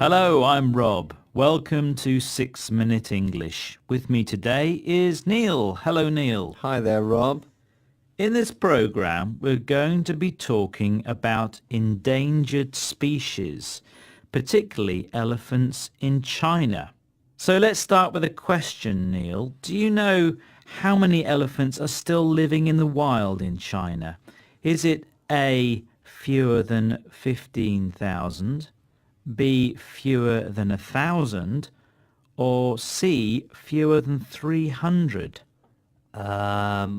Hello, I'm Rob. Welcome to 6 Minute English. With me today is Neil. Hello, Neil. Hi there, Rob. In this program, we're going to be talking about endangered species, particularly elephants in China. So let's start with a question, Neil. Do you know how many elephants are still living in the wild in China? Is it A, fewer than 15,000, B, fewer than 1,000, or C, fewer than 300? I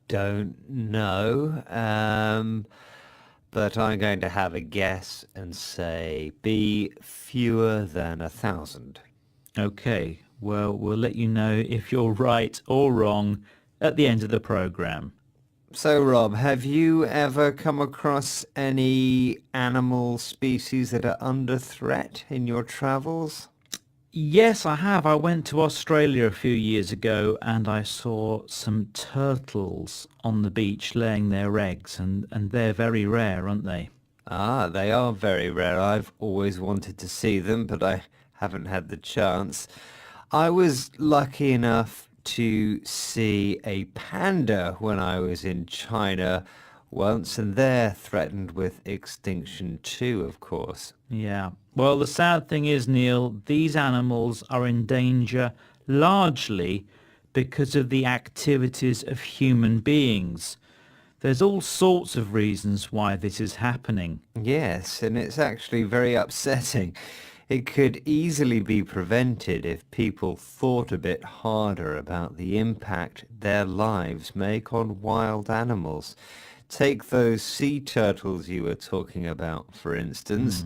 don't know, but I'm going to have a guess and say be fewer than 1,000. Okay, well, we'll let you know if you're right or wrong at the end of the program. So, Rob, have you ever come across any animal species that are under threat in your travels? Yes, I have. I went to Australia a few years ago and I saw some turtles on the beach laying their eggs, and they're very rare, aren't they? Ah, they are very rare. I've always wanted to see them, but I haven't had the chance. I was lucky enough to see a panda when I was in China once, and they're threatened with extinction too, of course. Yeah. Well, the sad thing is, Neil, these animals are in danger largely because of the activities of human beings. There's all sorts of reasons why this is happening. Yes, and it's actually very upsetting. It could easily be prevented if people thought a bit harder about the impact their lives make on wild animals. Take those sea turtles you were talking about, for instance.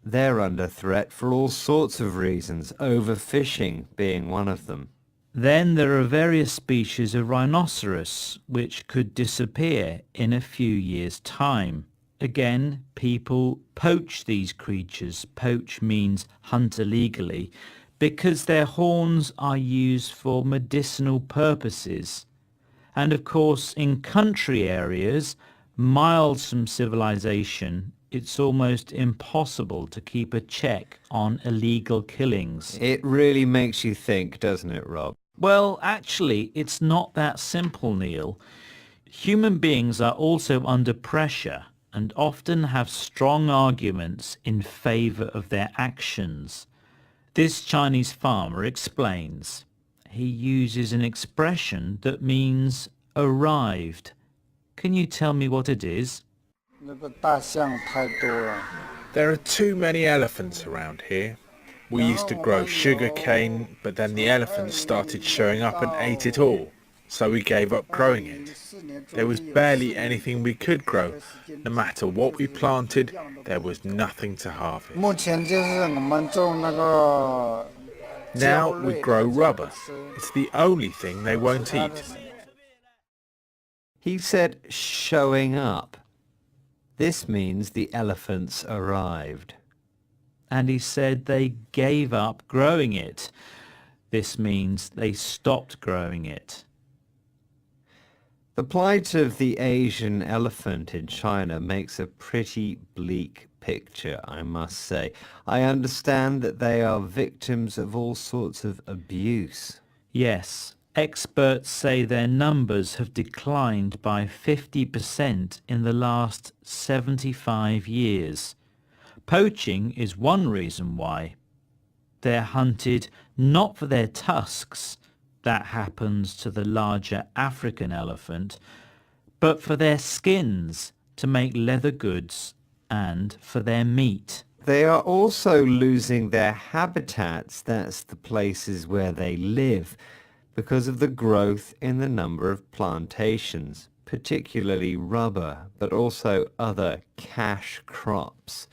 They're under threat for all sorts of reasons, overfishing being one of them. Then there are various species of rhinoceros which could disappear in a few years' time. Again, people poach these creatures. Poach means hunt illegally because their horns are used for medicinal purposes. And of course, in country areas, miles from civilization, it's almost impossible to keep a check on illegal killings. It really makes you think, doesn't it, Rob? Well, actually, it's not that simple, Neil. Human beings are also under pressure and often have strong arguments in favor of their actions. This Chinese farmer explains. He uses an expression that means arrived. Can you tell me what it is? 那个大象太多了。There are too many elephants around here. We used to grow sugar cane, but then the elephants started showing up and ate it all, so we gave up growing it. There was barely anything we could grow. No matter what we planted, there was nothing to harvest. 目前就是我们种那个 Now we grow rubber. It's the only thing they won't eat. He said showing up. This means the elephants arrived. And he said they gave up growing it. This means they stopped growing it. The plight of the Asian elephant in China makes a pretty bleak picture, I must say. I understand that they are victims of all sorts of abuse. Yes, experts say their numbers have declined by 50% in the last 75 years. Poaching is one reason why. They're hunted not for their tusks, that happens to the larger African elephant, but for their skins to make leather goods and for their meat. They are also losing their habitats, that's the places where they live, because of the growth in the number of plantations, particularly rubber, but also other cash crops.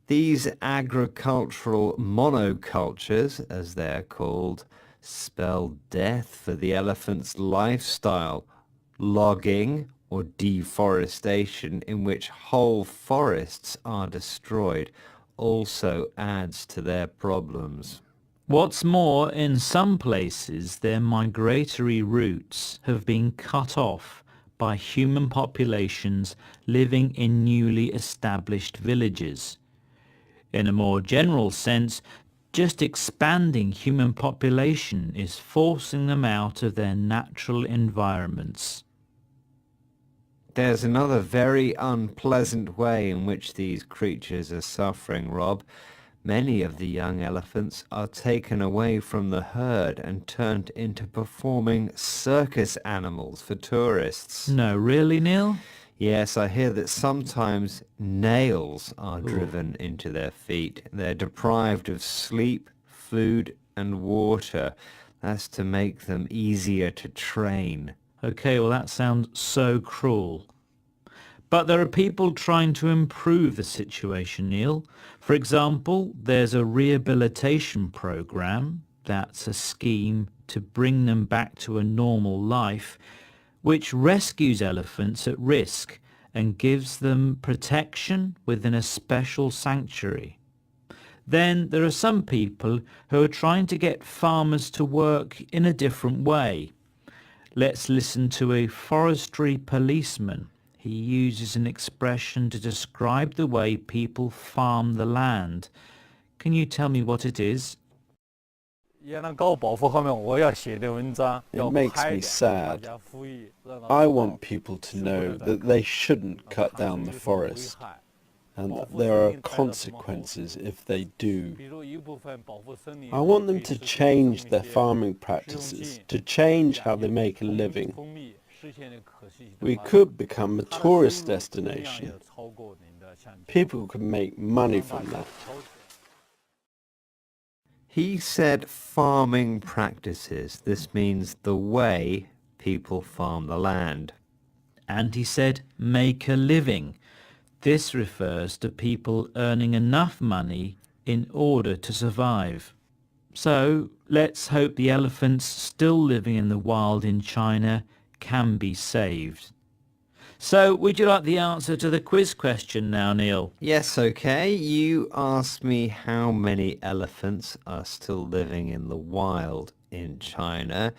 These agricultural monocultures, as they're called, spell death for the elephant's lifestyle. Logging or deforestation, in which whole forests are destroyed, also adds to their problems. What's more, in some places their migratory routes have been cut off by human populations living in newly established villages. In a more general sense, just expanding human population is forcing them out of their natural environments. There's another very unpleasant way in which these creatures are suffering, Rob. Many of the young elephants are taken away from the herd and turned into performing circus animals for tourists. No, really, Neil? Yes, I hear that sometimes nails are driven into their feet. They're deprived of sleep, food and water. That's to make them easier to train. Okay, well that sounds so cruel. But there are people trying to improve the situation, Neil. For example, there's a rehabilitation program. That's a scheme to bring them back to a normal life, which rescues elephants at risk and gives them protection within a special sanctuary. Then there are some people who are trying to get farmers to work in a different way. Let's listen to a forestry policeman. He uses an expression to describe the way people farm the land. Can you tell me what it is? It makes me sad. I want people to know that they shouldn't cut down the forest, and that there are consequences if they do. I want them to change their farming practices, to change how they make a living. We could become a tourist destination. People could make money from that. He said farming practices. This means the way people farm the land. And he said make a living. This refers to people earning enough money in order to survive. So let's hope the elephants still living in the wild in China can be saved. So would you like the answer to the quiz question now, Neil? Yes, okay. You asked me how many elephants are still living in the wild in China.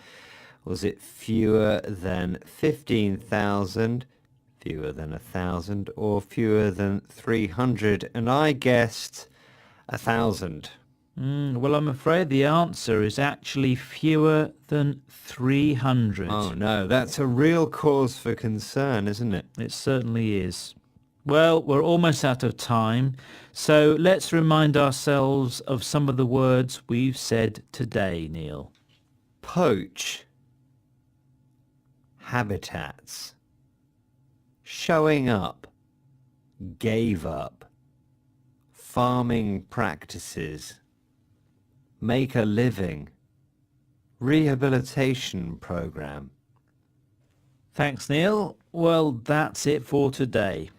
Was it fewer than 15,000, fewer than 1,000, or fewer than 300? And I guessed 1,000. Well, I'm afraid the answer is actually fewer than 300. Oh no, that's a real cause for concern, isn't it? It certainly is. Well, we're almost out of time, so let's remind ourselves of some of the words we've said today, Neil. Poach. Habitats. Showing up. Gave up. Farming practices. Make a living. Rehabilitation program. Thanks, Neil. Well, that's it for today.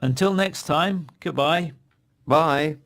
Until next time, goodbye. Bye.